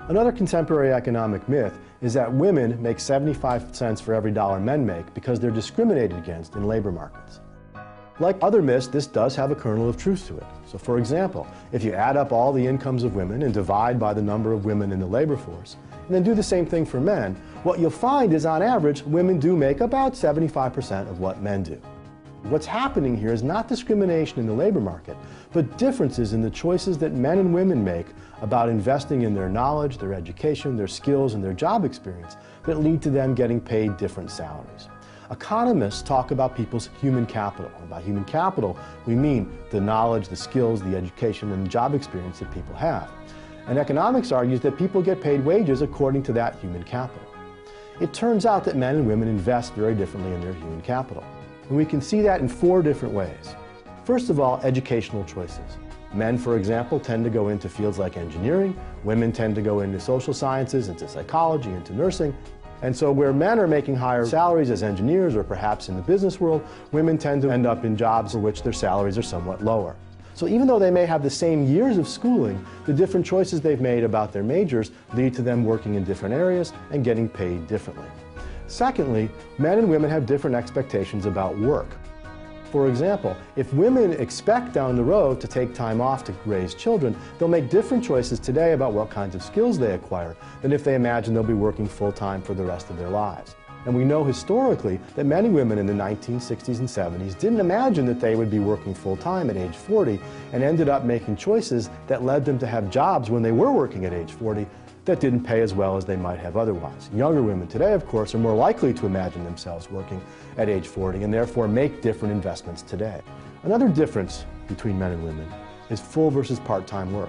Another contemporary economic myth is that women make 75 cents for every dollar men make because they're discriminated against in labor markets. Like other myths, this does have a kernel of truth to it. So for example, if you add up all the incomes of women and divide by the number of women in the labor force, and then do the same thing for men, what you'll find is on average, women do make about 75% of what men do. What's happening here is not discrimination in the labor market, but differences in the choices that men and women make about investing in their knowledge, their education, their skills, and their job experience that lead to them getting paid different salaries. Economists talk about people's human capital. And by human capital, we mean the knowledge, the skills, the education, and the job experience that people have. And economics argues that people get paid wages according to that human capital. It turns out that men and women invest very differently in their human capital. And we can see that in 4 different ways. First of all, educational choices. Men, for example, tend to go into fields like engineering. Women tend to go into social sciences, into psychology, into nursing. And so where men are making higher salaries as engineers or perhaps in the business world, women tend to end up in jobs for which their salaries are somewhat lower. So even though they may have the same years of schooling, the different choices they've made about their majors lead to them working in different areas and getting paid differently. Secondly, men and women have different expectations about work. For example, if women expect down the road to take time off to raise children, they'll make different choices today about what kinds of skills they acquire than if they imagine they'll be working full-time for the rest of their lives. And we know historically that many women in the 1960s and 70s didn't imagine that they would be working full-time at age 40 and ended up making choices that led them to have jobs when they were working at age 40 that didn't pay as well as they might have otherwise. Younger women today, of course, are more likely to imagine themselves working at age 40 and therefore make different investments today. Another difference between men and women is full versus part-time work.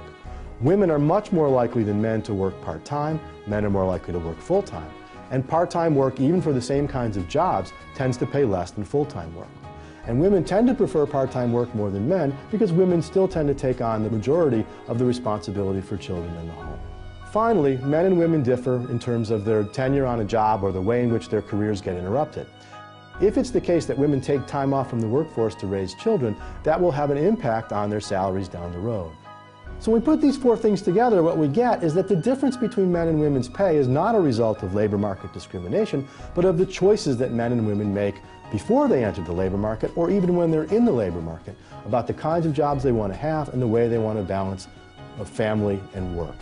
Women are much more likely than men to work part-time, men are more likely to work full-time. And part-time work, even for the same kinds of jobs, tends to pay less than full-time work. And women tend to prefer part-time work more than men because women still tend to take on the majority of the responsibility for children in the home. Finally, men and women differ in terms of their tenure on a job or the way in which their careers get interrupted. If it's the case that women take time off from the workforce to raise children, that will have an impact on their salaries down the road. So when we put these 4 things together, what we get is that the difference between men and women's pay is not a result of labor market discrimination, but of the choices that men and women make before they enter the labor market or even when they're in the labor market about the kinds of jobs they want to have and the way they want to balance family and work.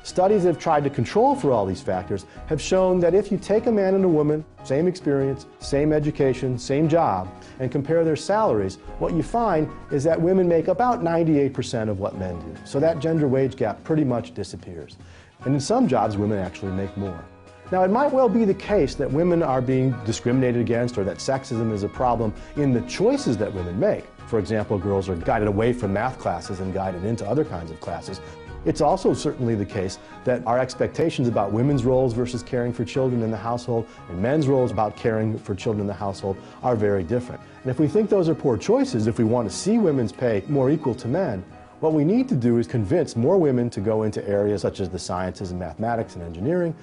Studies that have tried to control for all these factors have shown that if you take a man and a woman, same experience, same education, same job, and compare their salaries, what you find is that women make about 98% of what men do. So that gender wage gap pretty much disappears. And in some jobs, women actually make more. Now, it might well be the case that women are being discriminated against or that sexism is a problem in the choices that women make. For example, girls are guided away from math classes and guided into other kinds of classes. It's also certainly the case that our expectations about women's roles versus caring for children in the household and men's roles about caring for children in the household are very different. And if we think those are poor choices, if we want to see women's pay more equal to men, what we need to do is convince more women to go into areas such as the sciences and mathematics and engineering,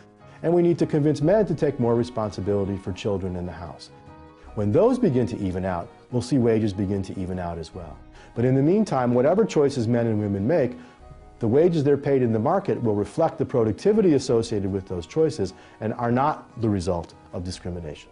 and we need to convince men to take more responsibility for children in the house. When those begin to even out, we'll see wages begin to even out as well. But in the meantime, whatever choices men and women make, the wages they're paid in the market will reflect the productivity associated with those choices and are not the result of discrimination.